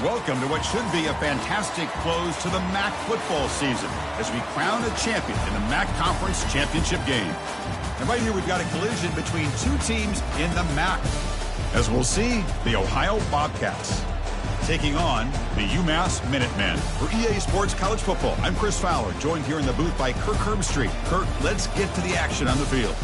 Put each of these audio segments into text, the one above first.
Welcome to what should be a fantastic close to the MAC football season as we crown a champion in the MAC Conference Championship game. And right here we've got a collision between two teams in the MAC. As we'll see, the Ohio Bobcats taking on the UMass Minutemen. For EA Sports College Football, I'm Chris Fowler, joined here in the booth by Kirk Herbstreit. Kirk, let's get to the action on the field.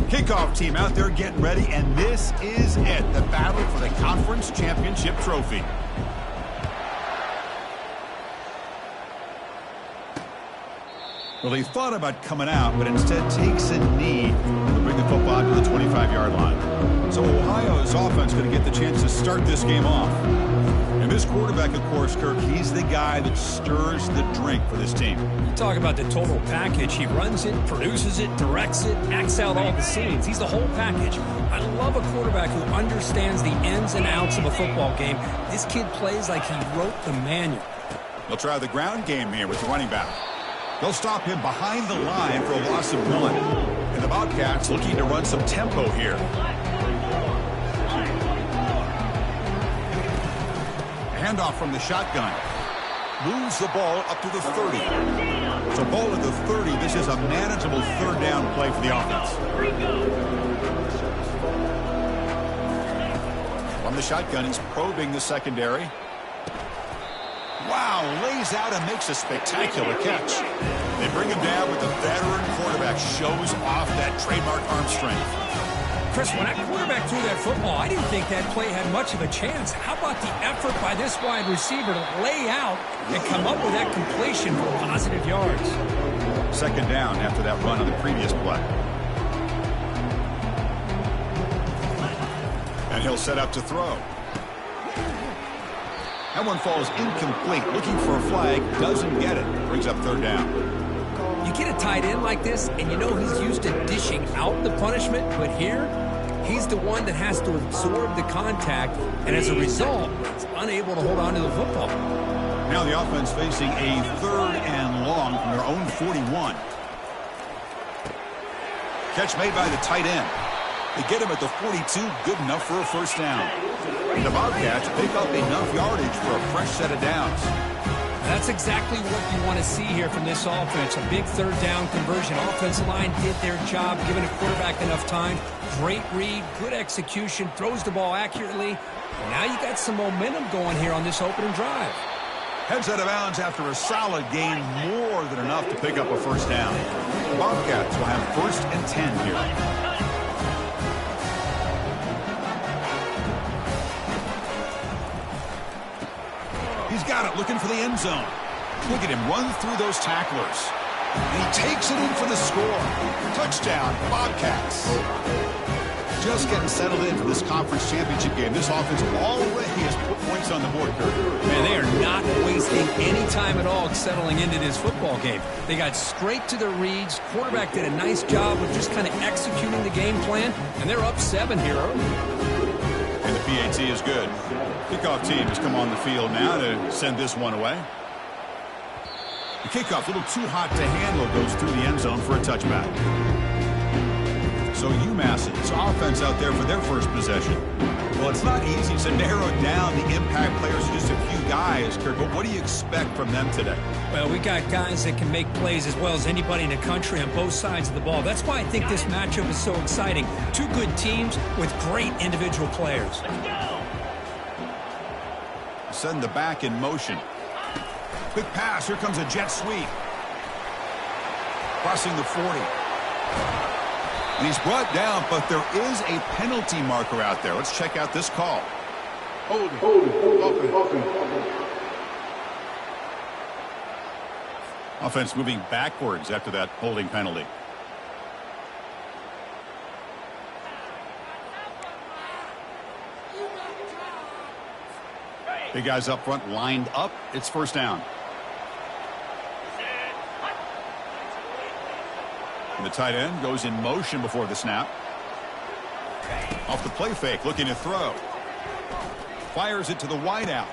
Kickoff team out there getting ready, and this is it, the battle for the conference championship trophy. Well, he thought about coming out, but instead takes a knee to bring the football to the 25-yard line. So Ohio's offense going to get the chance to start this game off. And this quarterback, of course, Kirk, he's the guy that stirs the drink for this team. You talk about the total package. He runs it, produces it, directs it, acts out all the scenes. He's the whole package. I love a quarterback who understands the ins and outs of a football game. This kid plays like he wrote the manual. They'll try the ground game here with the running back. They'll stop him behind the line for a loss of 1. And the Bobcats looking to run some tempo here. Handoff from the shotgun. Moves the ball up to the 30. So ball at the 30. This is a manageable third down play for the offense. From the shotgun, he's probing the secondary. Wow, lays out and makes a spectacular catch. They bring him down, but the veteran quarterback shows off that trademark arm strength. Chris, when that quarterback threw that football, I didn't think that play had much of a chance. How about the effort by this wide receiver to lay out and come up with that completion for positive yards? Second down after that run on the previous play. And he'll set up to throw. That one falls incomplete. Looking for a flag, doesn't get it. Brings up third down. You get a tight end like this, and you know he's used to dishing out the punishment, but here, he's the one that has to absorb the contact, and as a result, is unable to hold on to the football. Now the offense facing a third and long from their own 41. Catch made by the tight end. They get him at the 42, good enough for a first down. The Bobcats pick up enough yardage for a fresh set of downs. That's exactly what you want to see here from this offense. A big third down conversion. Offensive line did their job, giving a quarterback enough time. Great read, good execution, throws the ball accurately. And now you got some momentum going here on this opening drive. Heads out of bounds after a solid gain, more than enough to pick up a first down. The Bobcats will have first and 10 here. He's got it, looking for the end zone. Look at him run through those tacklers. And he takes it in for the score. Touchdown, Bobcats. Just getting settled in for this conference championship game. This offense already has put points on the board, Kirk. Man, they are not wasting any time at all settling into this football game. They got straight to their reads. Quarterback did a nice job of just kind of executing the game plan, and they're up 7 here early. And the PAT is good. Kickoff team has come on the field now to send this one away. The kickoff, a little too hot to handle, goes through the end zone for a touchback. So UMass's offense out there for their first possession. Well, it's not easy to narrow down the impact players to just a few guys, Kirk, but what do you expect from them today? Well, we got guys that can make plays as well as anybody in the country on both sides of the ball. That's why I think this matchup is so exciting. Two good teams with great individual players. Send the back in motion. Quick pass. Here comes a jet sweep. Crossing the 40. And he's brought down, but there is a penalty marker out there. Let's check out this call. Hold it. Offense moving backwards after that holding penalty. Big guys up front lined up. It's first down. And the tight end goes in motion before the snap. Off the play fake, looking to throw. Fires it to the wideout.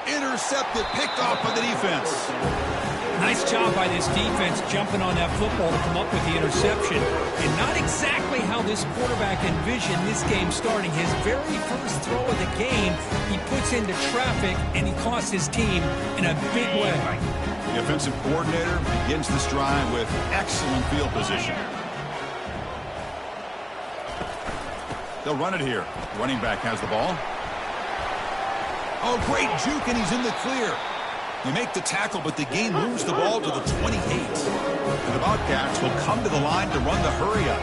Intercepted, picked off by the defense. Nice job by this defense jumping on that football to come up with the interception. And not exactly how this quarterback envisioned this game starting. His very first throw of the game, he puts into traffic, and he costs his team in a big way. The offensive coordinator begins this drive with excellent field position. They'll run it here. Running back has the ball. Oh, great juke, and he's in the clear. They make the tackle, but the game moves the ball to the 28. And the Bobcats will come to the line to run the hurry-up.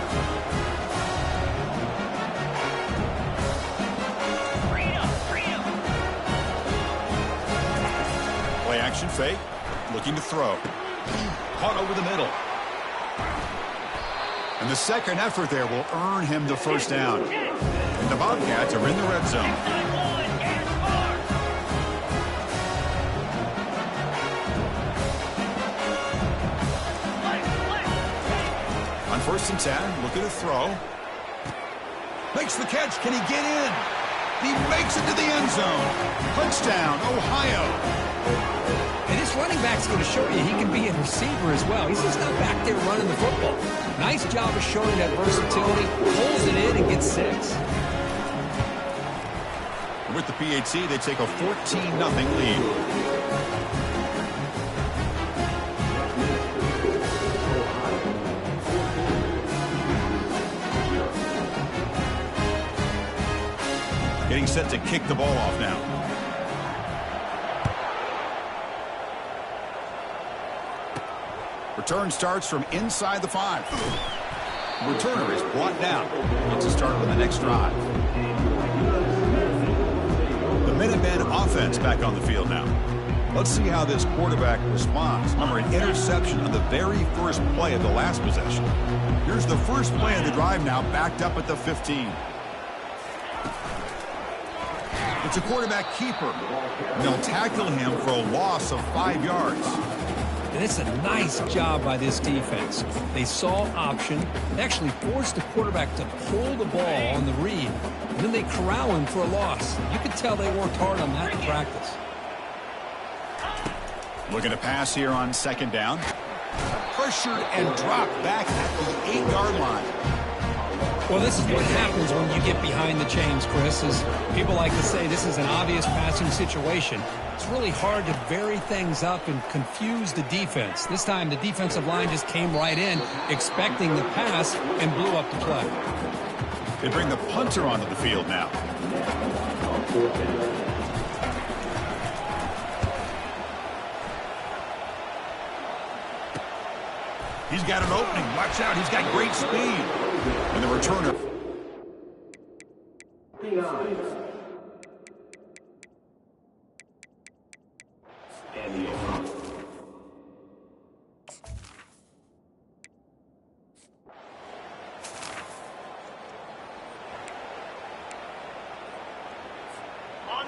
Play action fake. Looking to throw. Caught over the middle. And the second effort there will earn him the first down. And the Bobcats are in the red zone. On 1st and 10, looking to throw. Makes the catch. Can he get in? He makes it to the end zone. Touchdown, Ohio. And this running back's going to show you he can be a receiver as well. He's just not back there running the football. Nice job of showing that versatility. Pulls it in and gets 6. With the PHC, they take a 14-0 lead. Getting set to kick the ball off now. Return starts from inside the 5. Returner is brought down. Wants to start with the next drive. The Minutemen offense back on the field now. Let's see how this quarterback responds. Remember, an interception on the very first play of the last possession. Here's the first play of the drive now, backed up at the 15. It's a quarterback keeper. And they'll tackle him for a loss of 5 yards. And it's a nice job by this defense. They saw option. They actually forced the quarterback to pull the ball on the read. And then they corral him for a loss. You could tell they worked hard on that in practice. Looking to pass here on 2nd down. Pressured and dropped back at the 8-yard line. Well, this is what happens when you get behind the chains, Chris. As people like to say, this is an obvious passing situation. It's really hard to vary things up and confuse the defense. This time, the defensive line just came right in, expecting the pass, and blew up the play. They bring the punter onto the field now. He's got an opening. Watch out. He's got great speed. And the returner.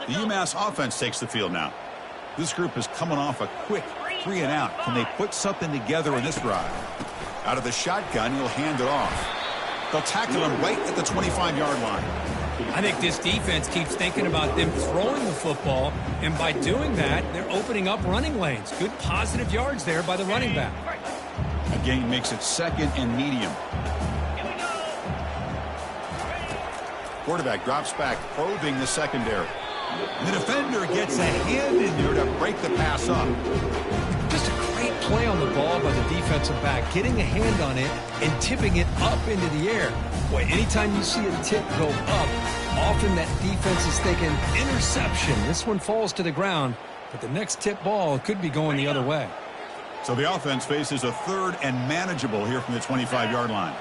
The UMass offense takes the field now. This group is coming off a quick 3-and-out. Can they put something together in this drive? Out of the shotgun, he'll hand it off. They'll tackle him right at the 25-yard line. I think this defense keeps thinking about them throwing the football, and by doing that, they're opening up running lanes. Good positive yards there by the running back. A gain makes it 2nd and medium. Quarterback drops back, probing the secondary. And the defender gets a hand in there to break the pass up. Just a great play on the ball by the defensive back, getting a hand on it and tipping it up into the air. Boy, anytime you see a tip go up, often that defense is thinking interception. This one falls to the ground, but the next tip ball could be going the other way. So the offense faces a 3rd and manageable here from the 25-yard line.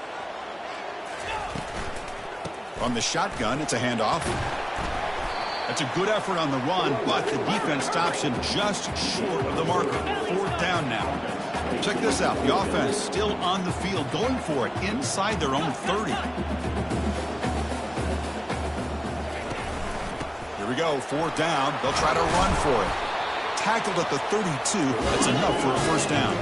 From the shotgun, it's a handoff. That's a good effort on the run, but the defense stops him just short of the marker. 4th down now. Check this out. The offense still on the field, going for it inside their own 30. Here we go, 4th down. They'll try to run for it. Tackled at the 32. That's enough for a first down.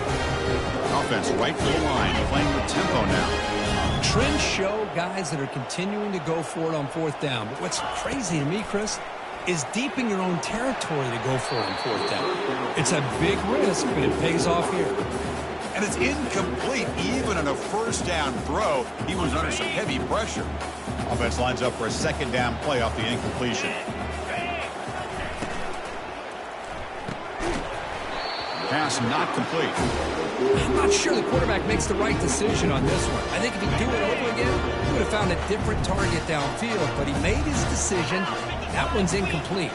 Offense right to the line, playing with tempo now. Trends show guys that are continuing to go for it on 4th down. But what's crazy to me, Chris, is deep in your own territory to go for it on 4th down. It's a big risk, but it pays off here. And it's incomplete. Even on a first down throw, he was under some heavy pressure. Offense lines up for a 2nd down play off the incompletion. Pass not complete. I'm not sure the quarterback makes the right decision on this one. I think if he'd do it over again, he would have found a different target downfield, but he made his decision. That one's incomplete.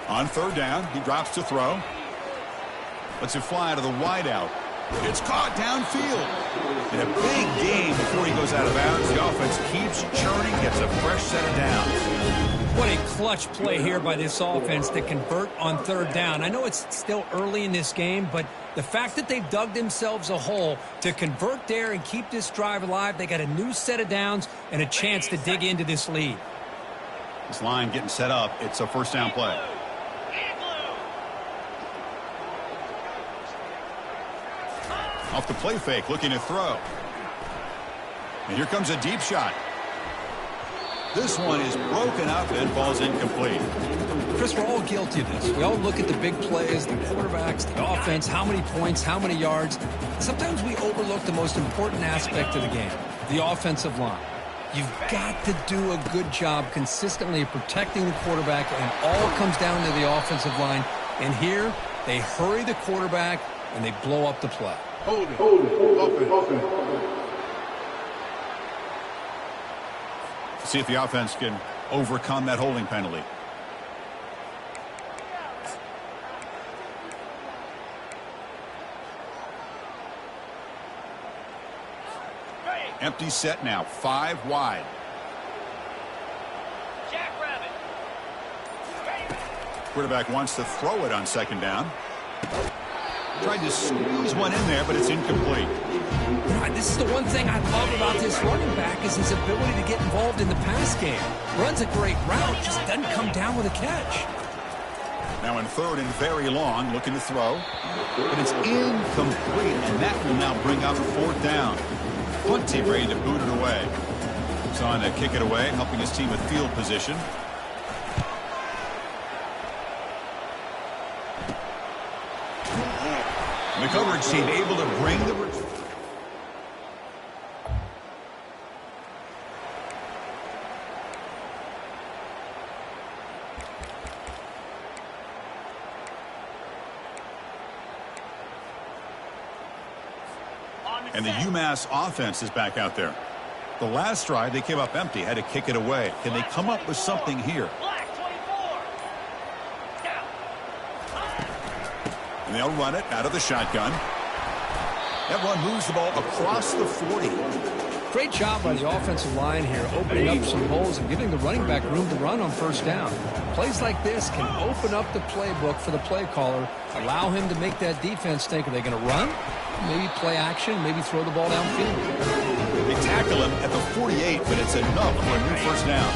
On 3rd down, he drops to throw. Lets it fly to the wideout. It's caught downfield. In a big game before he goes out of bounds, the offense keeps churning, gets a fresh set of downs. What a clutch play here by this offense to convert on 3rd down. I know it's still early in this game, but the fact that they've dug themselves a hole to convert there and keep this drive alive, they got a new set of downs and a chance to dig into this lead. This line getting set up. It's a first down play. Off the play fake, looking to throw. And here comes a deep shot. This one is broken up and falls incomplete. Chris, we're all guilty of this. We all look at the big plays, the quarterbacks, the offense, how many points, how many yards. Sometimes we overlook the most important aspect of the game, the offensive line. You've got to do a good job consistently protecting the quarterback, and all comes down to the offensive line. And here, they hurry the quarterback, and they blow up the play. Hold it. Offense. See if the offense can overcome that holding penalty. Empty set now, 5 wide. Quarterback wants to throw it on 2nd down. Tried to squeeze one in there, but it's incomplete. This is the one thing I love about this running back is his ability to get involved in the pass game. Runs a great route, just doesn't come down with a catch. Now in 3rd and very long, looking to throw. But it's incomplete, and that will now bring up 4th down. Punt team ready to boot it away. He's on to kick it away, helping his team with field position. The coverage team able to bring the... And the UMass offense is back out there. The last drive, they came up empty, had to kick it away. Can they come up with something here? And they'll run it out of the shotgun. That one moves the ball across the 40. Great job by the offensive line here, opening up some holes and giving the running back room to run on 1st down. Plays like this can open up the playbook for the play caller, allow him to make that defense think, are they going to run? Maybe play action, maybe throw the ball downfield. They tackle him at the 48, but it's enough for a new first down.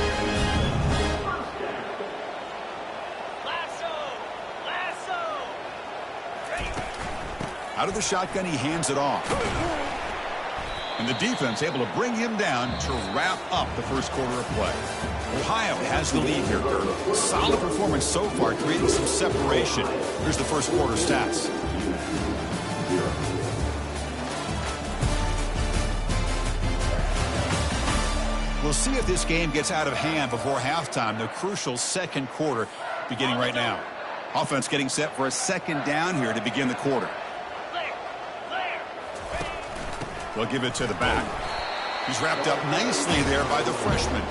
Out of the shotgun, he hands it off. And the defense able to bring him down to wrap up the first quarter of play. Ohio has the lead here, Kurt. Solid performance so far, creating some separation. Here's the first quarter stats. We'll see if this game gets out of hand before halftime. The crucial 2nd quarter beginning right now. Offense getting set for a 2nd down here to begin the quarter. They'll give it to the back. He's wrapped up nicely there by the freshman.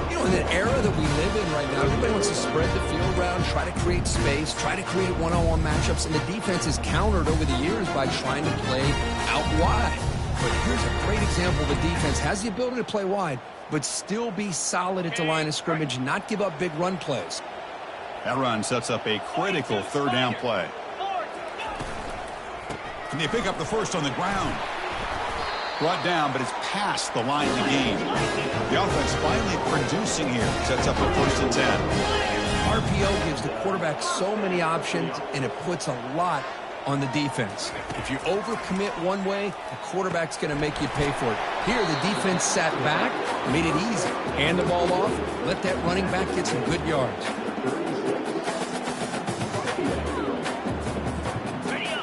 You know, in the era that we live in right now, everybody wants to spread the field around, try to create space, try to create one-on-one matchups, and the defense is countered over the years by trying to play out wide. But here's a great example. The defense has the ability to play wide, but still be solid at the line of scrimmage, not give up big run plays. That run sets up a critical 3rd down play. Can they pick up the first on the ground? Brought down, but it's past the line to gain. The offense finally producing here. Sets up a 1st and 10. RPO gives the quarterback so many options, and it puts a lot on the defense. If you overcommit one way, the quarterback's going to make you pay for it. Here, the defense sat back, made it easy. Hand the ball off, let that running back get some good yards.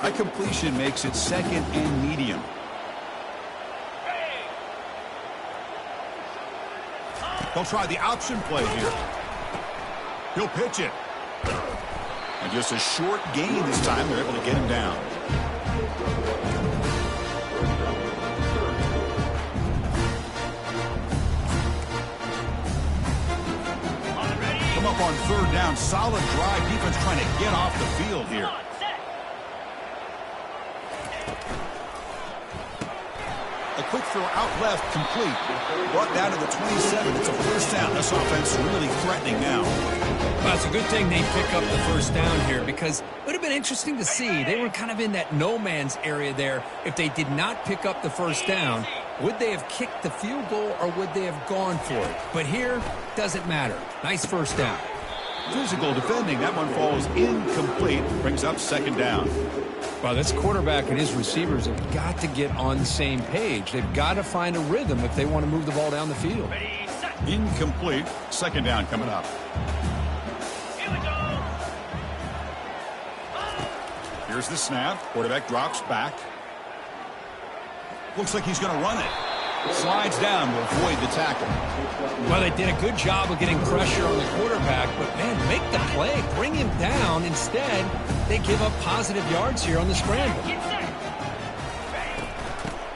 A completion makes it 2nd and medium. They'll try the option play here. He'll pitch it. And just a short gain this time. They're able to get him down. Come up on 3rd down. Solid drive. Defense trying to get off the field here. A quick throw out left, complete. Brought down to the 27. It's a 1st down. This offense really threatening now. Well, it's a good thing they pick up the 1st down here, because it would have been interesting to see. They were kind of in that no man's area there. If they did not pick up the 1st down, would they have kicked the field goal or would they have gone for it? But here, doesn't matter. Nice 1st down. Physical defending. That one falls incomplete. Brings up 2nd down. Well, this quarterback and his receivers have got to get on the same page. They've got to find a rhythm if they want to move the ball down the field. Incomplete. 2nd down coming up. Here's the snap. Quarterback drops back. Looks like he's going to run it. Slides down to avoid the tackle. Well, they did a good job of getting pressure on the quarterback, but, man, make the play. Bring him down. Instead, they give up positive yards here on the scramble.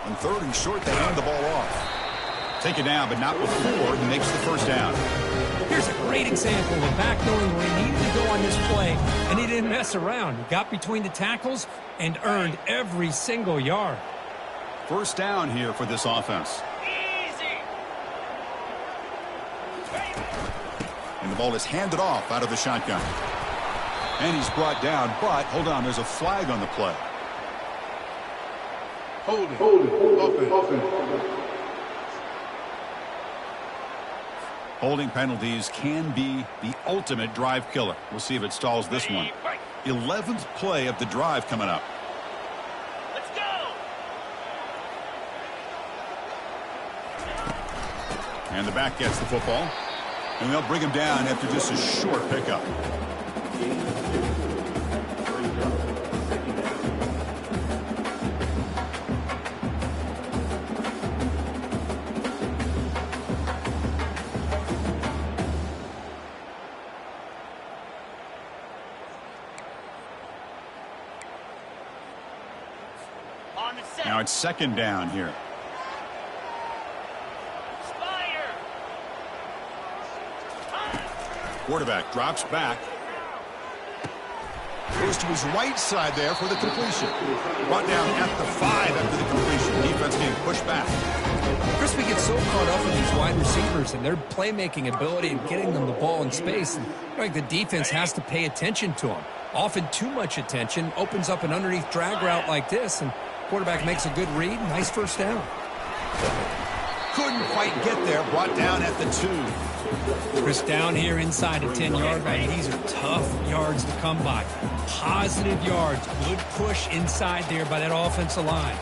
On 3rd and short, they hand the ball off. Take it down, but not before he makes the 1st down. Here's a great example of a back knowing where he needed to go on this play, and he didn't mess around. He got between the tackles and earned every single yard. 1st down here for this offense. And the ball is handed off out of the shotgun. And he's brought down, but hold on, there's a flag on the play. Holding penalties can be the ultimate drive killer. We'll see if it stalls this one. 11th play of the drive coming up. Let's go. And the back gets the football. And they'll bring him down after just a short pickup. Now it's 2nd down here. Quarterback drops back. Goes to his right side there for the completion. Brought down at the 5 after the completion. Defense getting pushed back. Crispy gets so caught up in these wide receivers and their playmaking ability and getting them the ball in space. And like the defense has to pay attention to them. Often too much attention opens up an underneath drag route like this, and quarterback makes a good read. Nice 1st down. Couldn't quite get there. Brought down at the 2. Chris down here inside the 10-yard line. These are tough yards to come by. Positive yards. Good push inside there by that offensive line.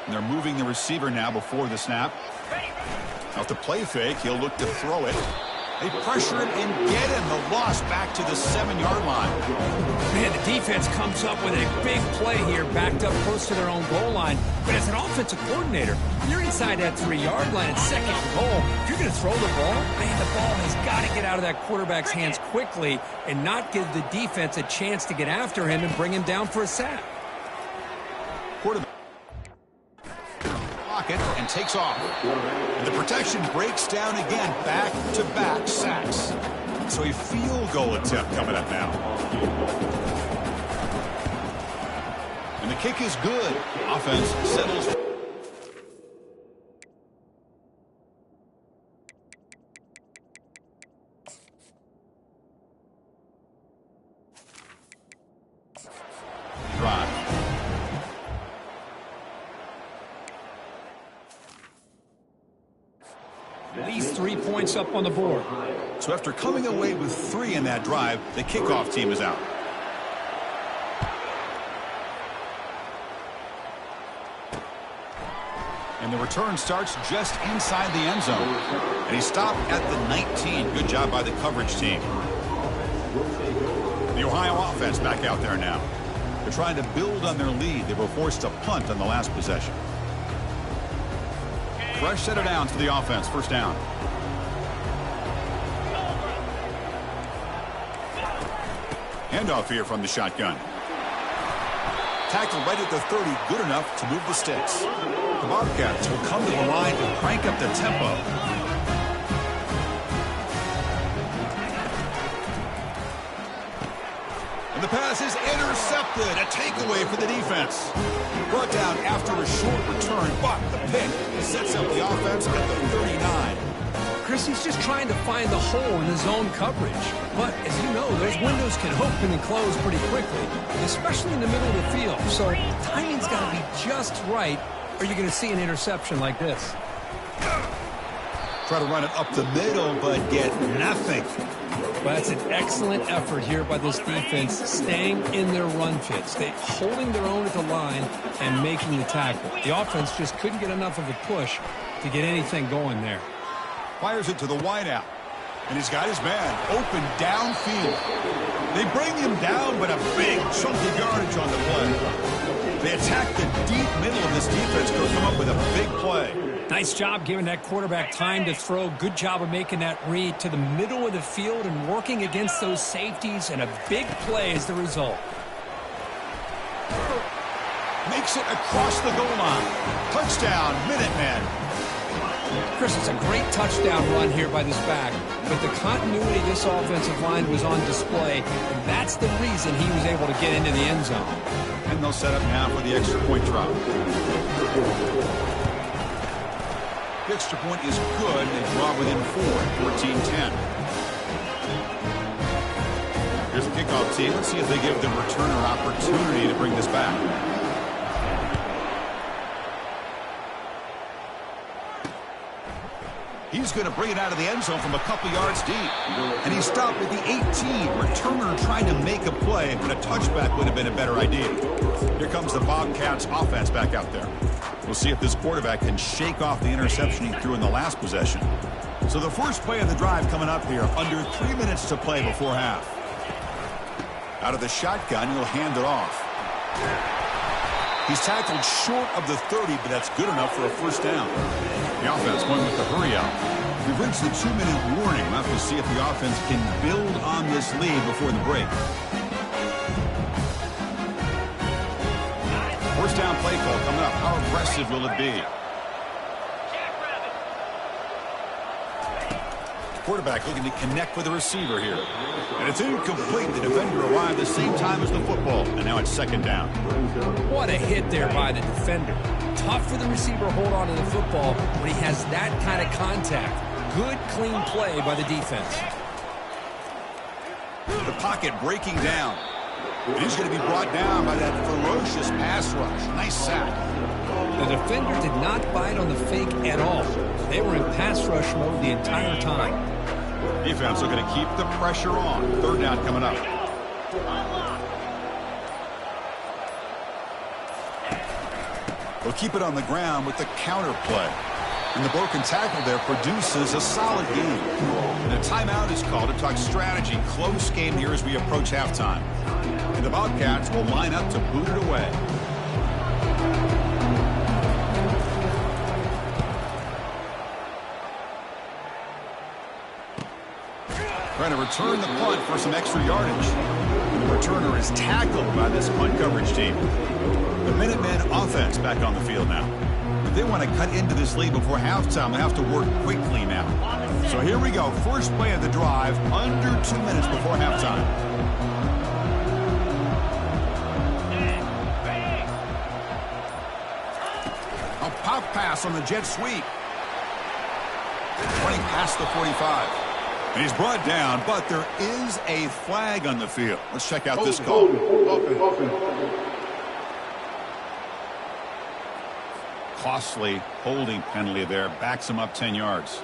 And they're moving the receiver now before the snap. Off the play fake, he'll look to throw it. They pressure him and get him. The loss back to the 7-yard line. Man, the defense comes up with a big play here, backed up close to their own goal line. But as an offensive coordinator, you're inside that 3-yard line at 2nd and goal. If you're going to throw the ball, man, the ball has got to get out of that quarterback's hands quickly and not give the defense a chance to get after him and bring him down for a sack. Quarterback pocket and takes off. And the protection breaks down again. Back-to-back sacks. So a field goal attempt coming up now. And the kick is good. Offense settles. At least 3 points up on the board. So after coming away with 3 in that drive, the kickoff team is out. And the return starts just inside the end zone. And he stopped at the 19. Good job by the coverage team. The Ohio offense back out there now. They're trying to build on their lead. They were forced to punt on the last possession. Fresh set of downs for the offense. First down. Handoff here from the shotgun. Tackled right at the 30. Good enough to move the sticks. The Bobcats will come to the line to crank up the tempo. And the pass is intercepted. A takeaway for the defense. Brought down after a short return, but the pick sets up the offense at the 39. Chris, he's just trying to find the hole in the zone coverage. But, as you know, those windows can open and close pretty quickly, especially in the middle of the field. So, timing's got to be just right, or you're going to see an interception like this. Try to run it up the middle, but get nothing. Well, that's an excellent effort here by this defense, staying in their run fits. They holding their own at the line and making the tackle. The offense just couldn't get enough of a push to get anything going there. Fires it to the wideout. And he's got his man open downfield. They bring him down, but a big chunk of yardage on the play. They attack the deep middle of this defense to come up with a big play. Nice job giving that quarterback time to throw. Good job of making that read to the middle of the field and working against those safeties, and a big play as the result. Makes it across the goal line. Touchdown, Minutemen. Chris, it's a great touchdown run here by this back, but the continuity of this offensive line was on display, and that's the reason he was able to get into the end zone. And they'll set up now for the extra point drop. The extra point is good. They draw within 4, 14-10. Here's the kickoff team. Let's see if they give the returner opportunity to bring this back. He's going to bring it out of the end zone from a couple yards deep. And he stopped at the 18. Returner trying to make a play, but a touchback would have been a better idea. Here comes the Bobcats offense back out there. We'll see if this quarterback can shake off the interception he threw in the last possession. So the first play of the drive coming up here. Under 3 minutes to play before half. Out of the shotgun, he'll hand it off. He's tackled short of the 30, but that's good enough for a first down. The offense going with the hurry out. We've reached the 2-minute warning. We'll have to see if the offense can build on this lead before the break. First down play call coming up. How aggressive will it be? Quarterback looking to connect with the receiver here. And it's incomplete. The defender arrived the same time as the football. And now it's second down. What a hit there by the defender. Tough for the receiver to hold on to the football when he has that kind of contact. Good, clean play by the defense. The pocket breaking down. And he's going to be brought down by that ferocious pass rush. Nice sack. The defender did not bite on the fake at all. They were in pass rush mode the entire time. Defense looking to keep the pressure on. Third down coming up. They'll keep it on the ground with the counter play. And the broken tackle there produces a solid game. And a timeout is called to talk strategy. Close game here as we approach halftime. And the Bobcats will line up to boot it away. Trying to return the punt for some extra yardage. And the returner is tackled by this punt coverage team. The Minutemen offense back on the field now. If they want to cut into this lead before halftime, they have to work quickly now. So here we go. First play of the drive, under 2 minutes before halftime. A pop pass on the jet sweep. Running past the 45. And he's brought down, but there is a flag on the field. Let's check out this call. Costly holding penalty there. Backs him up 10 yards.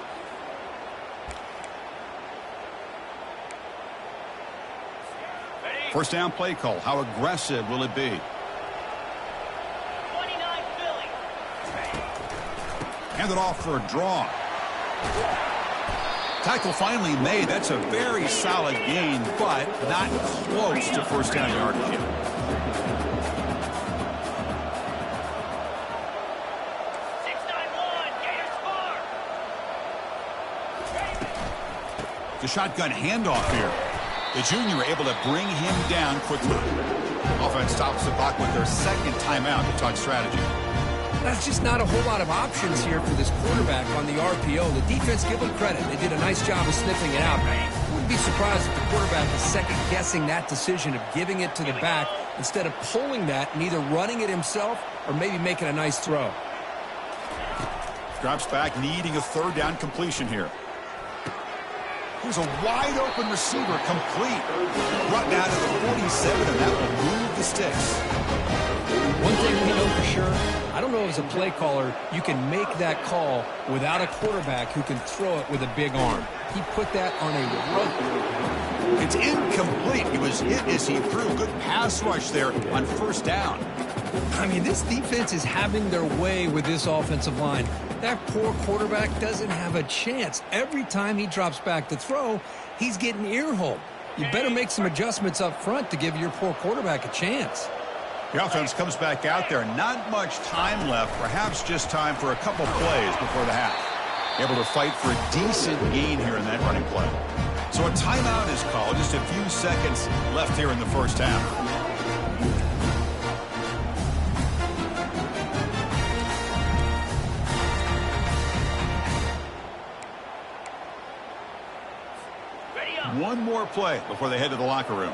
First down play call. How aggressive will it be? 29 Philly. Hand it off for a draw. Tackle finally made. That's a very solid gain, but not close to first down yardage yet. The shotgun handoff here. The junior able to bring him down quickly. Offense stops the clock with their second timeout to talk strategy. That's just not a whole lot of options here for this quarterback on the RPO. The defense, give them credit. They did a nice job of sniffing it out. I wouldn't be surprised if the quarterback is second-guessing that decision of giving it to the back instead of pulling that and either running it himself or maybe making a nice throw. Drops back, needing a third down completion here. Here's a wide-open receiver, complete. Brought down to the 47, and that will move the sticks. One thing we know for sure, I don't know as a play caller, you can make that call without a quarterback who can throw it with a big arm. He put that on a rope. It's incomplete. He was hit as he threw. Good pass rush there on first down. I mean, this defense is having their way with this offensive line. That poor quarterback doesn't have a chance. Every time he drops back to throw, he's getting ear-holed. You better make some adjustments up front to give your poor quarterback a chance. The offense comes back out there. Not much time left. Perhaps just time for a couple plays before the half. Able to fight for a decent gain here in that running play. So a timeout is called. Just a few seconds left here in the first half. One more play before they head to the locker room.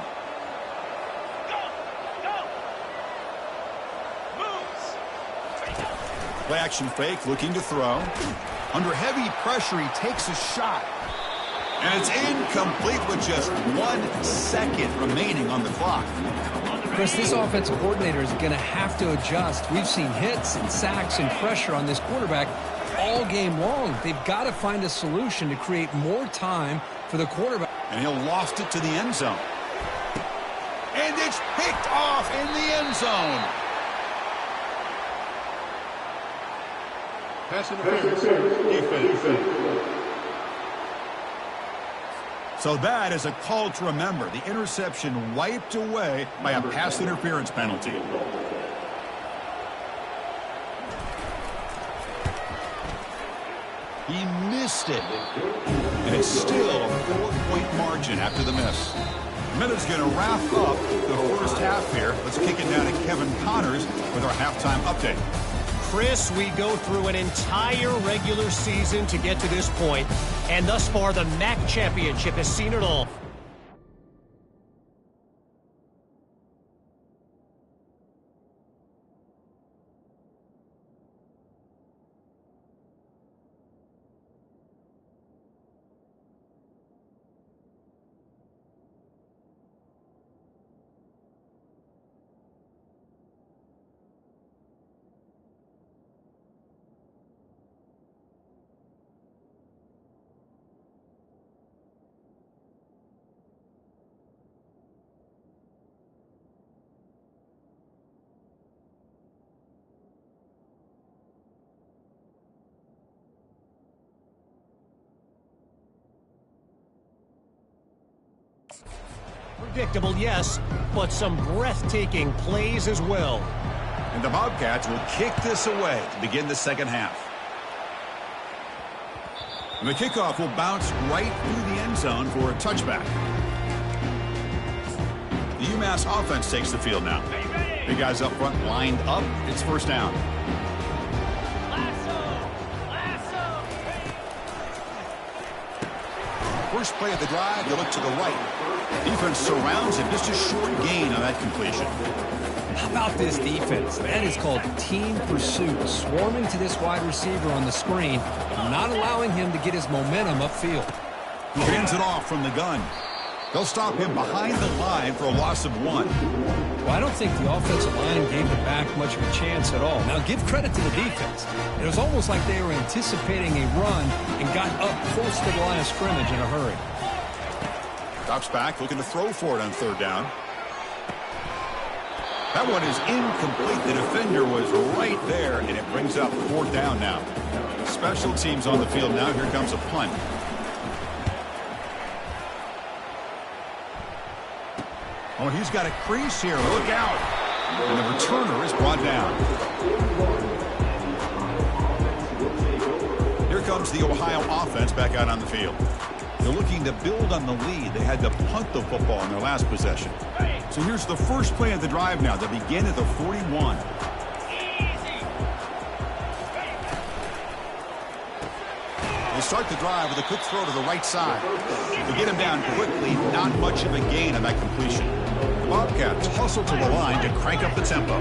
Play action fake, looking to throw. Under heavy pressure, he takes a shot. And it's incomplete with just 1 second remaining on the clock. Chris, this offensive coordinator is going to have to adjust. We've seen hits and sacks and pressure on this quarterback all game long. They've got to find a solution to create more time for the quarterback. And he'll loft it to the end zone. And it's picked off in the end zone. Pass interference. Defense. So that is a call to remember. The interception wiped away by a pass interference penalty. He missed it. And it's still a 4-point margin after the miss. Minute's going to wrap up the first half here. Let's kick it down to Kevin Connors with our halftime update. Chris, we go through an entire regular season to get to this point, and thus far the MAC Championship has seen it all. Predictable, yes, but some breathtaking plays as well. And the Bobcats will kick this away to begin the second half. And the kickoff will bounce right through the end zone for a touchback. The UMass offense takes the field now. Big guys up front lined up. It's first down. First play of the drive, they look to the right. Defense surrounds him. Just a short gain on that completion. How about this defense? That is called team pursuit. Swarming to this wide receiver on the screen, not allowing him to get his momentum upfield. He hands it off from the gun. They'll stop him behind the line for a loss of 1. Well, I don't think the offensive line gave the back much of a chance at all. Now, give credit to the defense. It was almost like they were anticipating a run and got up close to the line of scrimmage in a hurry. Drops back, looking to throw for it on third down. That one is incomplete. The defender was right there, and it brings up 4th down now. Special teams on the field now. Here comes a punt. Oh, he's got a crease here. Look out. And the returner is brought down. Here comes the Ohio offense back out on the field. They're looking to build on the lead. They had to punt the football in their last possession. So here's the first play of the drive now. They begin at the 41. They start the drive with a quick throw to the right side. They get him down quickly. Not much of a gain on that completion. The Bobcats hustle to the line to crank up the tempo.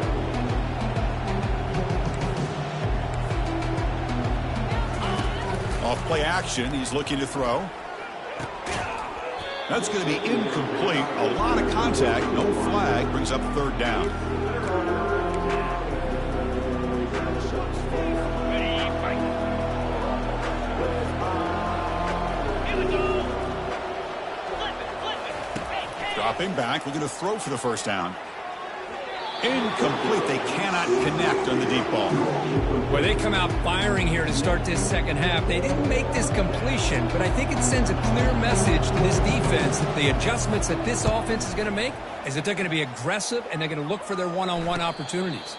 Off play action. He's looking to throw. That's going to be incomplete. A lot of contact. No flag. Brings up 3rd down. Dropping back. Looking to throw for the 1st down. Incomplete. They cannot connect on the deep ball. Well, they come out firing here to start this second half. They didn't make this completion, but I think it sends a clear message to this defense that the adjustments that this offense is going to make is that they're going to be aggressive and they're going to look for their one-on-one opportunities.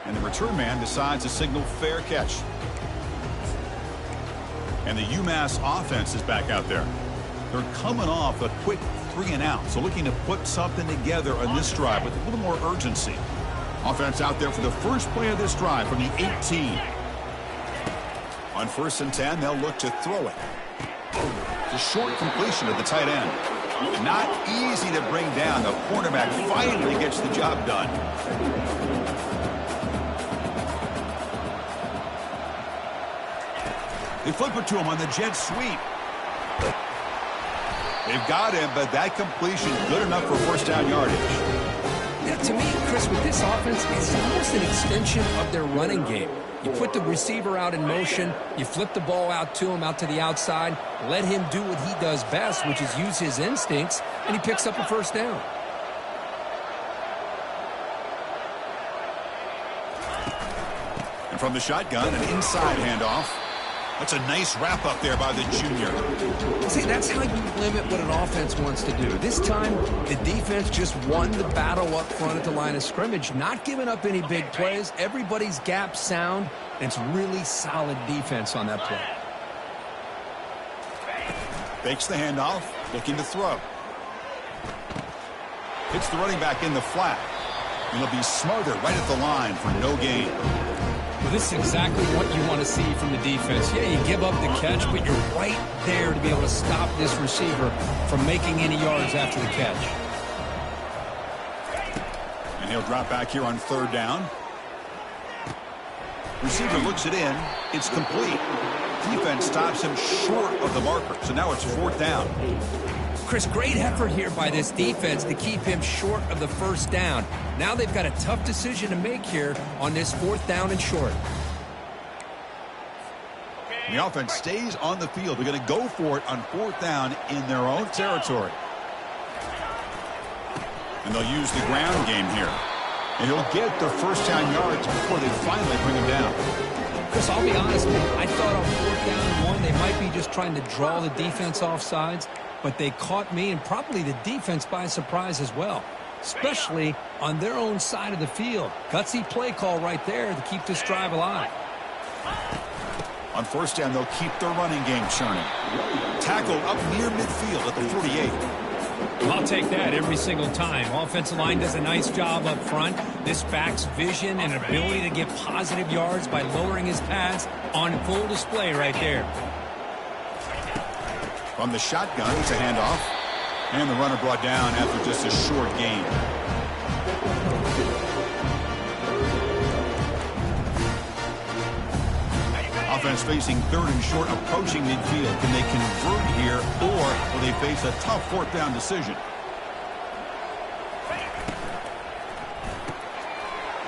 And the return man decides to signal fair catch. And the UMass offense is back out there. They're coming off a quick 3-and-out, so looking to put something together on this drive with a little more urgency. Offense out there for the first play of this drive from the 18. On 1st and 10, they'll look to throw it. It's a short completion to the tight end. Not easy to bring down. The cornerback finally gets the job done. They flip it to him on the jet sweep. They've got him, but that completion good enough for 1st down yardage. Yeah, to me, Chris, with this offense, it's almost an extension of their running game. You put the receiver out in motion, you flip the ball out to him, out to the outside, let him do what he does best, which is use his instincts, and he picks up a 1st down. And from the shotgun, an inside handoff. That's a nice wrap up there by the junior. See, that's how you limit what an offense wants to do. This time, the defense just won the battle up front at the line of scrimmage, not giving up any big plays. Everybody's gap sound, and it's really solid defense on that play. Fakes the handoff, looking to throw. Hits the running back in the flat. And he'll be smothered right at the line for no gain. Well, this is exactly what you want to see from the defense. Yeah, you give up the catch, but you're right there to be able to stop this receiver from making any yards after the catch. And he'll drop back here on 3rd down. Receiver looks it in. It's complete. Defense stops him short of the marker, so now it's 4th down. Chris, great effort here by this defense to keep him short of the 1st down. Now they've got a tough decision to make here on this 4th down and short. The offense stays on the field. They're going to go for it on 4th down in their own territory. And they'll use the ground game here. And he'll get the 1st down yards before they finally bring him down. Chris, I'll be honest, man, I thought on 4th down and 1, they might be just trying to draw the defense off sides. But they caught me and probably the defense by surprise as well, especially on their own side of the field. Gutsy play call right there to keep this drive alive. On 1st down, they'll keep their running game churning. Tackle up near midfield at the 48. I'll take that every single time. Offensive line does a nice job up front. This back's vision and ability to get positive yards by lowering his pads on full display right there. From the shotgun, it's a handoff. And the runner brought down after just a short gain. Offense facing 3rd and short, approaching midfield. Can they convert here, or will they face a tough 4th down decision?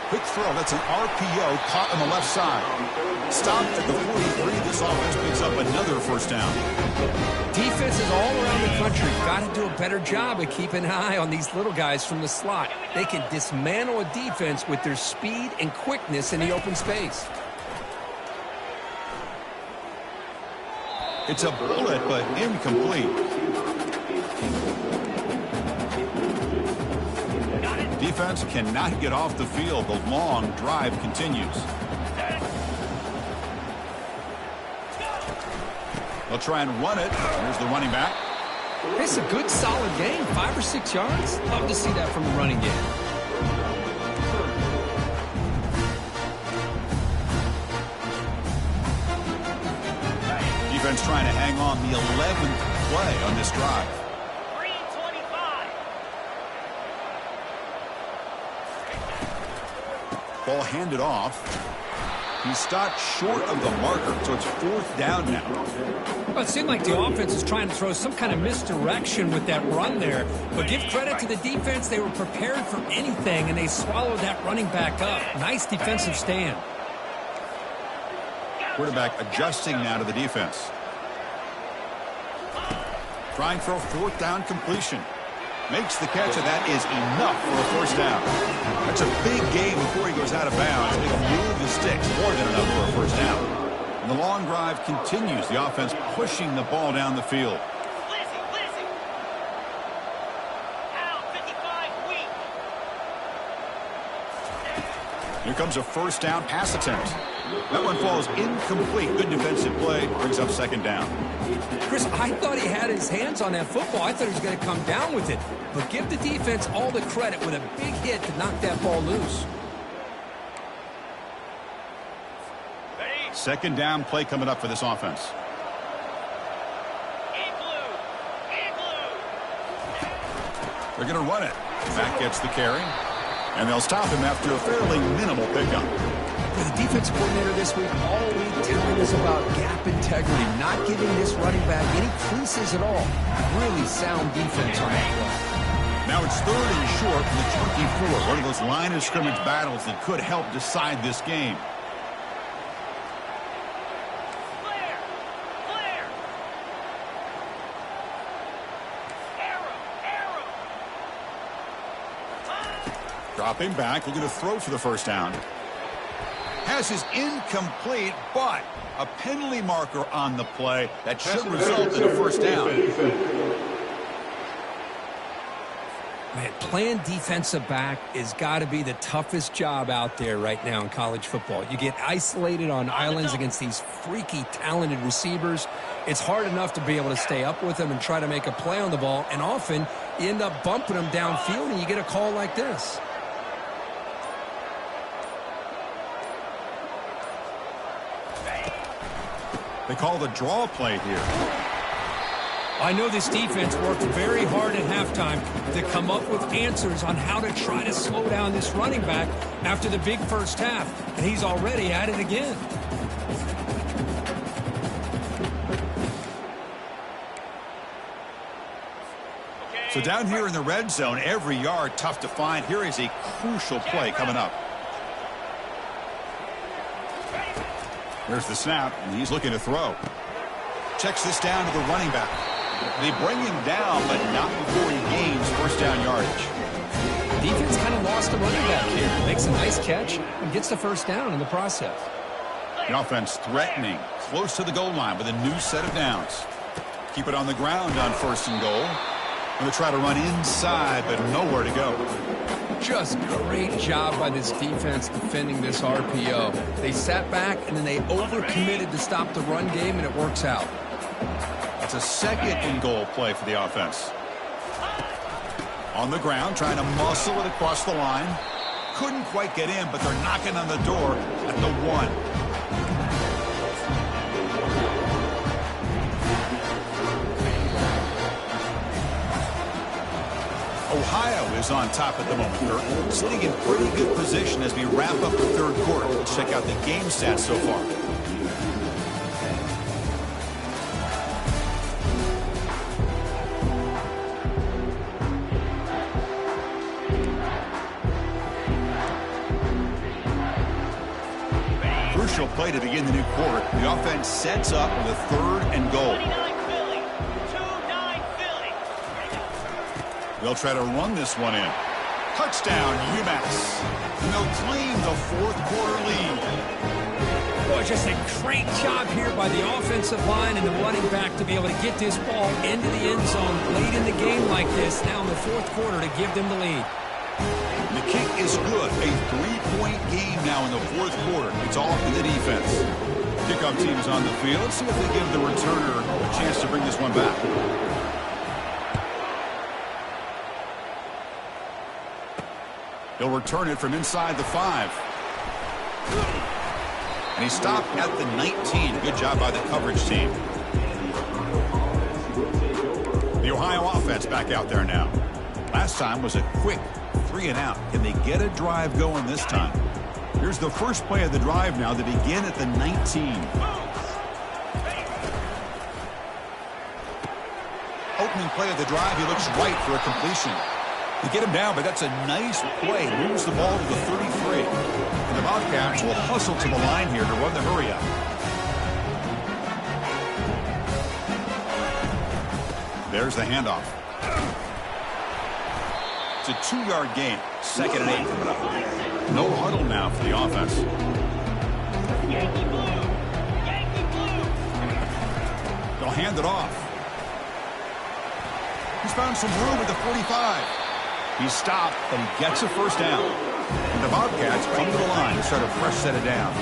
Quick throw. That's an RPO caught on the left side. Stopped at the 43. This offense picks up another first down. Defenses all around the country got to do a better job of keeping an eye on these little guys from the slot. They can dismantle a defense with their speed and quickness in the open space. It's a bullet, but incomplete. Defense cannot get off the field. The long drive continues. They'll try and run it. Here's the running back. It's a good, solid game. 5 or 6 yards. Love to see that from the running game. Defense trying to hang on the 11th play on this drive. 3:25. Ball handed off. He's stopped short of the marker, so it's 4th down now. Well, it seemed like the offense is trying to throw some kind of misdirection with that run there. But give credit to the defense. They were prepared for anything, and they swallowed that running back up. Nice defensive stand. Quarterback adjusting now to the defense. Trying for a 4th down completion. Makes the catch, and that is enough for a first down. That's a big gain before he goes out of bounds. They can move the sticks, more than enough for a first down. And the long drive continues. The offense pushing the ball down the field. Listen. Out 55 weak. Here comes a first down pass attempt. That one falls incomplete. Good defensive play. Brings up 2nd down. Chris, I thought he had his hands on that football. I thought he was going to come down with it. But give the defense all the credit with a big hit to knock that ball loose. 2nd down play coming up for this offense. They're going to run it. Back gets the carry. And they'll stop him after a fairly minimal pickup. The defense coordinator this week all week telling us about gap integrity, not giving this running back any creases at all. Really sound defense on that play. Now it's 3rd and short from the 24. One of those line of scrimmage battles that could help decide this game. Clear. Arrow. Dropping back, looking to throw for the first down. Pass is incomplete, but a penalty marker on the play that should result in a first down. Man, playing defensive back has got to be the toughest job out there right now in college football. You get isolated on islands against these freaky, talented receivers. It's hard enough to be able to stay up with them and try to make a play on the ball, and often you end up bumping them downfield and you get a call like this. They call the draw play here. I know this defense worked very hard at halftime to come up with answers on how to try to slow down this running back after the big first half, and he's already at it again. So down here in the red zone, every yard tough to find. Here is a crucial play coming up. There's the snap, and he's looking to throw. Checks this down to the running back. They bring him down, but not before he gains first down yardage. Defense kind of lost the running back here. Makes a nice catch and gets the first down in the process. The offense threatening, close to the goal line with a new set of downs. Keep it on the ground on 1st and goal. Going to try to run inside, but nowhere to go. Just great job by this defense defending this RPO. They sat back, and then they overcommitted to stop the run game, and it works out. It's a 2nd and goal play for the offense. On the ground, trying to muscle it across the line. Couldn't quite get in, but they're knocking on the door at the 1. Ohio is on top at the moment, Kirk. Sitting in pretty good position as we wrap up the 3rd quarter. Let's check out the game stats so far. Crucial play to begin the new quarter. The offense sets up with a 3rd and goal. 29 Philly. 2-9 Philly. They'll try to run this one in. Touchdown, UMass. And they'll claim the 4th quarter lead. Boy, just a great job here by the offensive line and the running back to be able to get this ball into the end zone late in the game like this, now in the 4th quarter, to give them the lead. The kick is good. A 3-point game now in the 4th quarter. It's all for the defense. Kickoff team is on the field. Let's see if they give the returner a chance to bring this one back. He'll return it from inside the 5. And he stopped at the 19. Good job by the coverage team. The Ohio offense back out there now. Last time was a quick 3-and-out. Can they get a drive going this time? Here's the first play of the drive now. They begin at the 19. Opening play of the drive. He looks right for a completion. They get him down, but that's a nice play. Moves the ball to the 33. And the Bobcats will hustle to the line here to run the hurry up. There's the handoff. It's a 2-yard gain. 2nd and 8 coming up. No huddle now for the offense. Yankee blue. Yankee blue. They'll hand it off. He's found some room at the 45. He's stopped, but he gets a first down. And the Bobcats come to the line to start a fresh set of downs.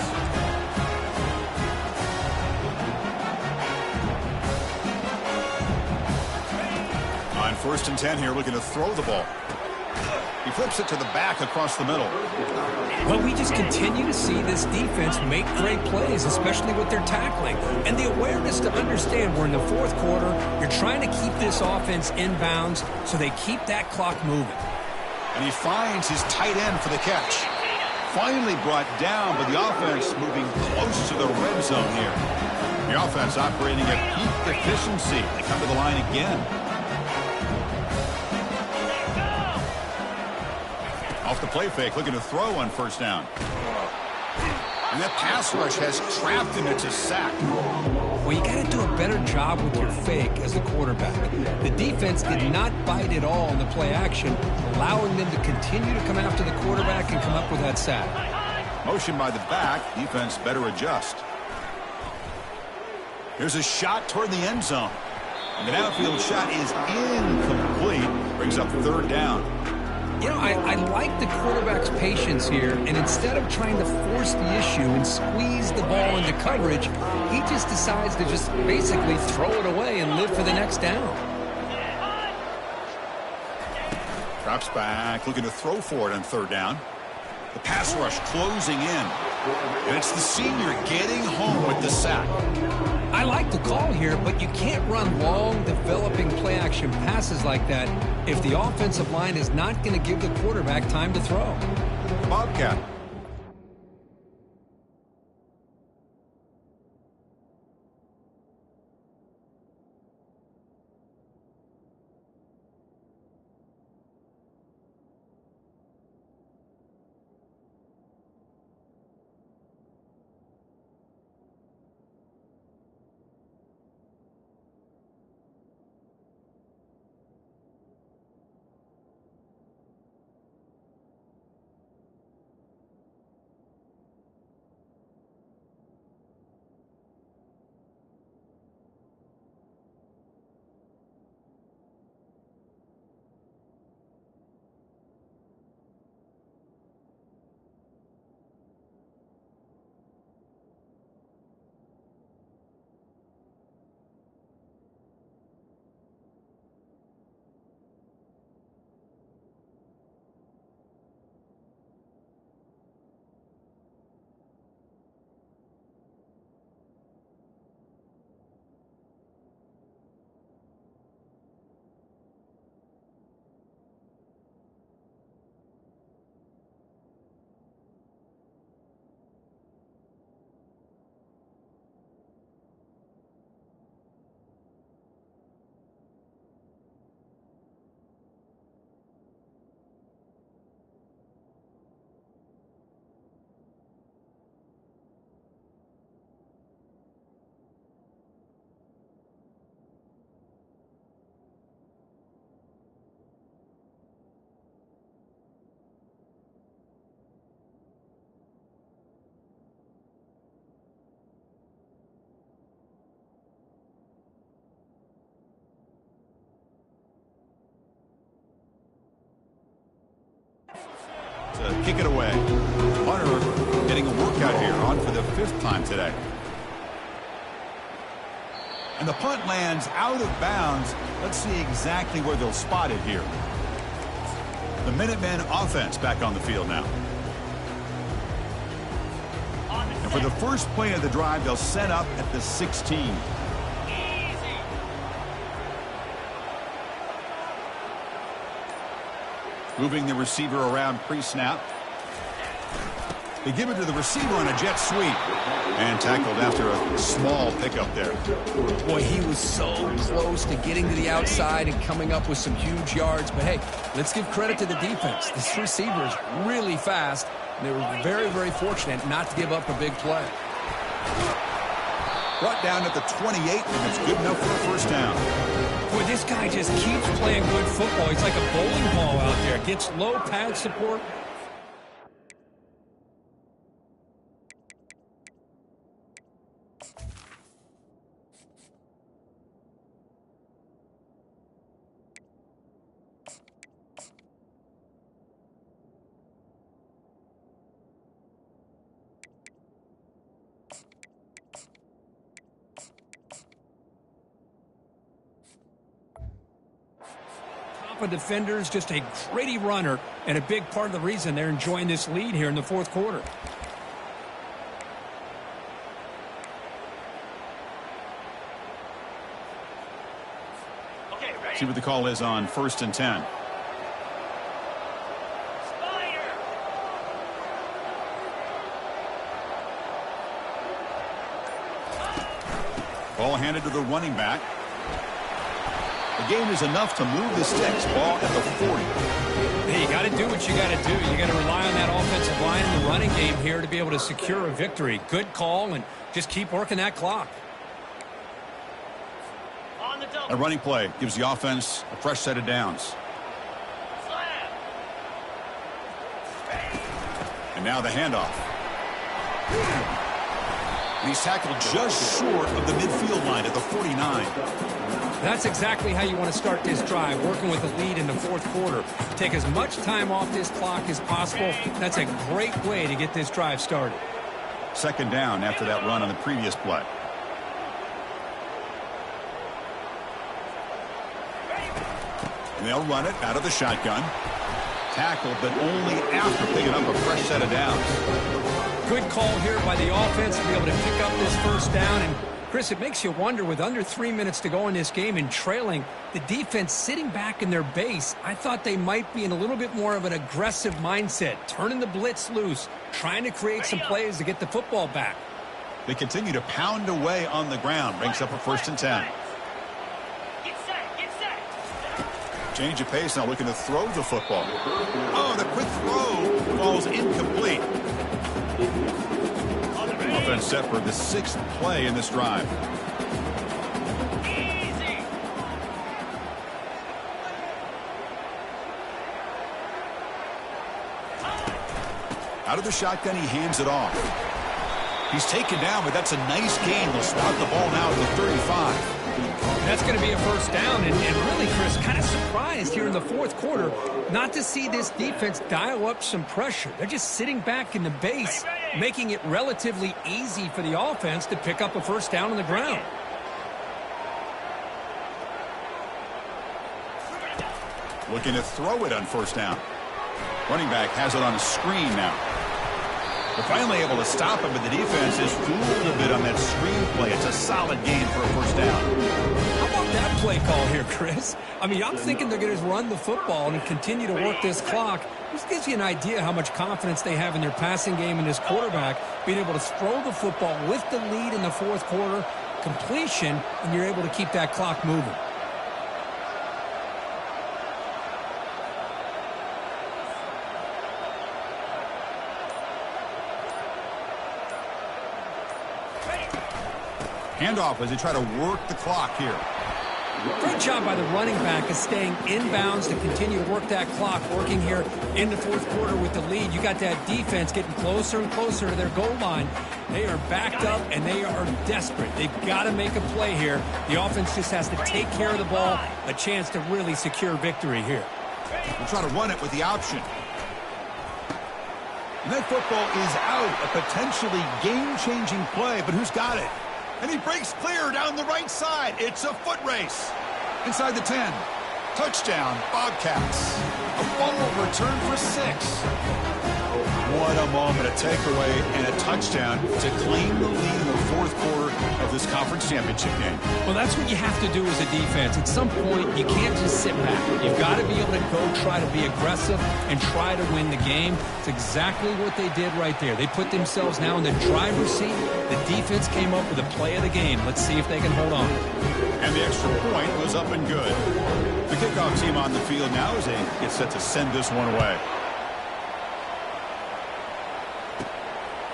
On 1st and 10 here, looking to throw the ball. He flips it to the back across the middle. Well, we just continue to see this defense make great plays, especially with their tackling. And the awareness to understand we're in the 4th quarter, you're trying to keep this offense in bounds so they keep that clock moving. And he finds his tight end for the catch. Finally brought down, but the offense moving close to the red zone here. The offense operating at peak efficiency. They come to the line again. Off the play fake, looking to throw on 1st down. And that pass rush has trapped him. It's a sack. Well, you got to do a better job with your fake as the quarterback. The defense did not bite at all in the play action, allowing them to continue to come after the quarterback and come up with that sack. Motion by the back. Defense better adjust. Here's a shot toward the end zone. And the downfield shot is incomplete. Brings up 3rd down. You know, I like the quarterback's patience here, and instead of trying to force the issue and squeeze the ball into coverage, he just decides to just basically throw it away and live for the next down. Drops back, looking to throw for it on 3rd down. The pass rush closing in. And it's the senior getting home with the sack. I like the call here, but you can't run long, developing play-action passes like that if the offensive line is not going to give the quarterback time to throw. Bobcat. to kick it away. Punter getting a workout here, on for the 5th time today. And the punt lands out of bounds. Let's see exactly where they'll spot it here. The Minutemen offense back on the field now. And for the first play of the drive, they'll set up at the 16. Moving the receiver around pre-snap. They give it to the receiver on a jet sweep. And tackled after a small pickup there. Boy, he was so close to getting to the outside and coming up with some huge yards. But, hey, let's give credit to the defense. This receiver is really fast. And they were very, very fortunate not to give up a big play. Brought down at the 28, and it's good enough for a first down. Boy, this guy just keeps playing good football. He's like a bowling ball out there. Gets low pad support. Of defenders, just a gritty runner, and a big part of the reason they're enjoying this lead here in the 4th quarter. Okay, ready? See what the call is on 1st and 10. Fire! Ball handed to the running back. The gain is enough to move the sticks. Ball at the 40. Hey, you got to do what you got to do. You got to rely on that offensive line in the running game here to be able to secure a victory. Good call, and just keep working that clock. On the double. A running play gives the offense a fresh set of downs. Slam! And now the handoff. And he's tackled just short of the midfield line at the 49. That's exactly how you want to start this drive, working with the lead in the 4th quarter. Take as much time off this clock as possible. That's a great way to get this drive started. 2nd down after that run on the previous play. And they'll run it out of the shotgun. Tackled, but only after picking up a fresh set of downs. Good call here by the offense to be able to pick up this first down. And Chris, it makes you wonder, with under 3 minutes to go in this game and trailing, the defense sitting back in their base, I thought they might be in a little bit more of an aggressive mindset, turning the blitz loose, trying to create some plays to get the football back. They continue to pound away on the ground. Brings up a 1st and 10. Get set! Get set! Change of pace now, looking to throw the football. Oh, the quick throw falls incomplete. Offense set for the 6th play in this drive. Easy! Out of the shotgun, he hands it off. He's taken down, but that's a nice gain. They'll spot the ball now at the 35. That's going to be a first down, and really, Chris, kind of surprised here in the 4th quarter not to see this defense dial up some pressure. They're just sitting back in the base, making it relatively easy for the offense to pick up a first down on the ground. Looking to throw it on 1st down. Running back has it on a screen now. They're finally able to stop him, but the defense is fooled a bit on that screen play. It's a solid gain for a first down. How about that play call here, Chris? I mean, I'm thinking they're going to run the football and continue to work this clock. This gives you an idea how much confidence they have in their passing game and this quarterback being able to throw the football with the lead in the 4th quarter, completion, and you're able to keep that clock moving. Handoff as they try to work the clock here. Great job by the running back of staying inbounds to continue to work that clock, working here in the 4th quarter with the lead. You got that defense getting closer and closer to their goal line. They are backed up, and they are desperate. They've got to make a play here. The offense just has to take care of the ball, a chance to really secure victory here. We'll try to run it with the option. And that football is out. A potentially game-changing play, but who's got it? And he breaks clear down the right side. It's a foot race. Inside the 10. Touchdown, Bobcats. A fumble return for 6. What a moment, a takeaway and a touchdown to claim the lead in the fourth quarter of this conference championship game. Well, that's what you have to do as a defense. At some point, you can't just sit back. You've got to be able to go try to be aggressive and try to win the game. It's exactly what they did right there. They put themselves now in the driver's seat. The defense came up with a play of the game. Let's see if they can hold on. And the extra point was up and good. The kickoff team on the field now as they get set to send this one away.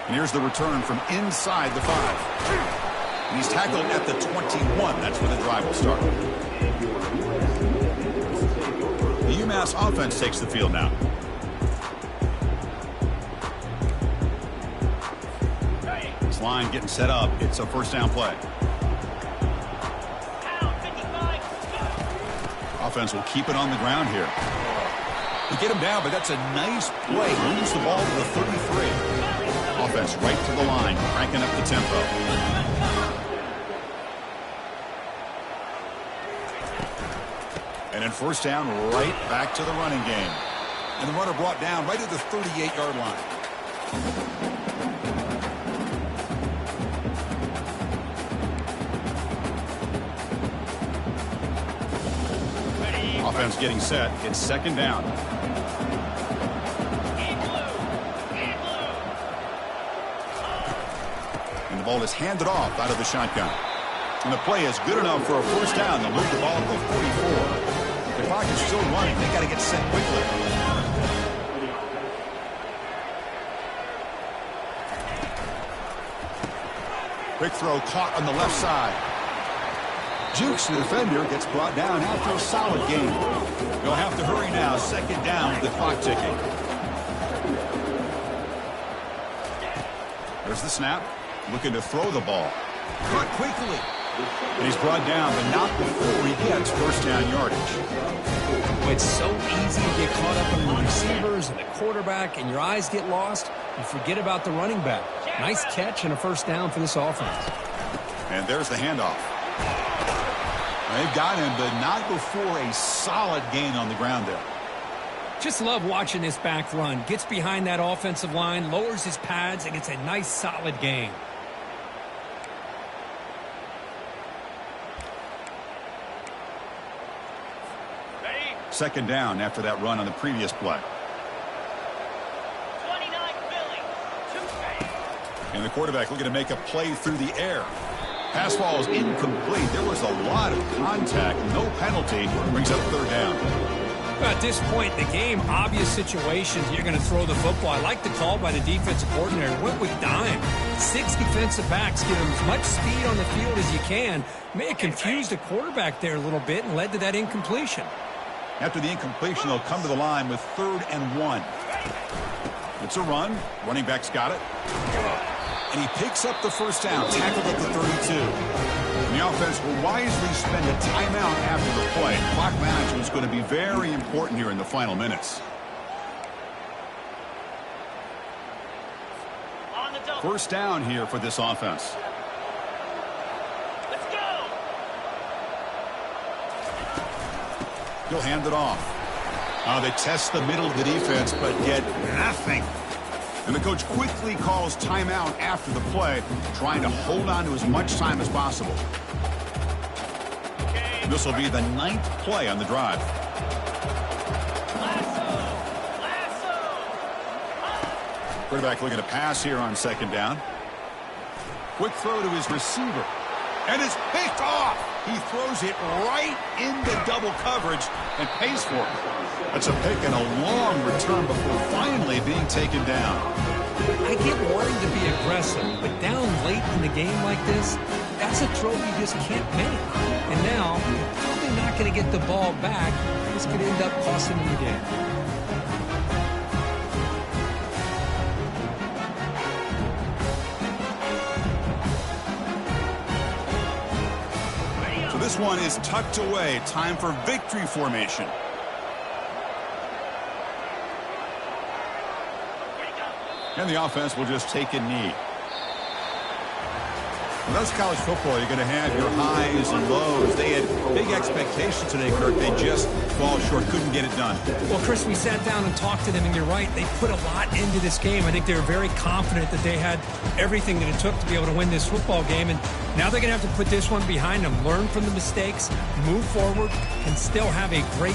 And here's the return from inside the 5. And he's tackled at the 21. That's where the drive will start. The UMass offense takes the field now. This line getting set up. It's a first down play. Offense will keep it on the ground here. They get him down, but that's a nice play. Moves the ball to the 33. Offense right to the line, cranking up the tempo. And then first down, right back to the running game. And the runner brought down right at the 38-yard line. Offense getting set. It's second down. And the ball is handed off out of the shotgun. And the play is good enough for a first down. They'll move the ball to the 44. The clock is still running. They got to get set quickly. Quick throw caught on the left side. Jukes, the defender, gets brought down after a solid game. They'll have to hurry now. Second down with the clock ticking. There's the snap. Looking to throw the ball. Caught quickly. And he's brought down, but not before he gets first down yardage. It's so easy to get caught up on the receivers and the quarterback, and your eyes get lost. You forget about the running back. Nice catch and a first down for this offense. And there's the handoff. They've got him, but not before a solid gain on the ground there. Just love watching this back run. Gets behind that offensive line, lowers his pads, and gets a nice solid gain. Second down after that run on the previous play. 29 And the quarterback looking to make a play through the air. Pass ball is incomplete. There was a lot of contact. No penalty. Brings up third down. Well, at this point in the game, obvious situations, you're going to throw the football. I like the call by the defensive coordinator. Went with dime. 6 defensive backs. Give him as much speed on the field as you can. May have confused the quarterback there a little bit and led to that incompletion. After the incompletion, they'll come to the line with 3rd and 1. It's a run. Running back's got it. And he picks up the first down, tackled at the 32. And the offense will wisely spend a timeout after the play. Clock management is going to be very important here in the final minutes. On the double. First down here for this offense. Let's go. He'll hand it off. They test the middle of the defense, but get nothing. And the coach quickly calls timeout after the play, trying to hold on to as much time as possible. This will be the 9th play on the drive. Quarterback looking to pass here on second down. Quick throw to his receiver. And it's picked off. He throws it right into double coverage and pays for it. That's a pick and a long return before finally being taken down. I get wanting to be aggressive, but down late in the game like this, that's a throw you just can't make. And now, you're probably not going to get the ball back. This could end up costing them the game. So this one is tucked away. Time for victory formation. And the offense will just take a knee. Well, that's college football. You're going to have your highs and lows. They had big expectations today, Kirk. They just fall short, couldn't get it done. Well, Chris, we sat down and talked to them, and you're right. They put a lot into this game. I think they were very confident that they had everything that it took to be able to win this football game. And now they're going to have to put this one behind them, learn from the mistakes, move forward, and still have a great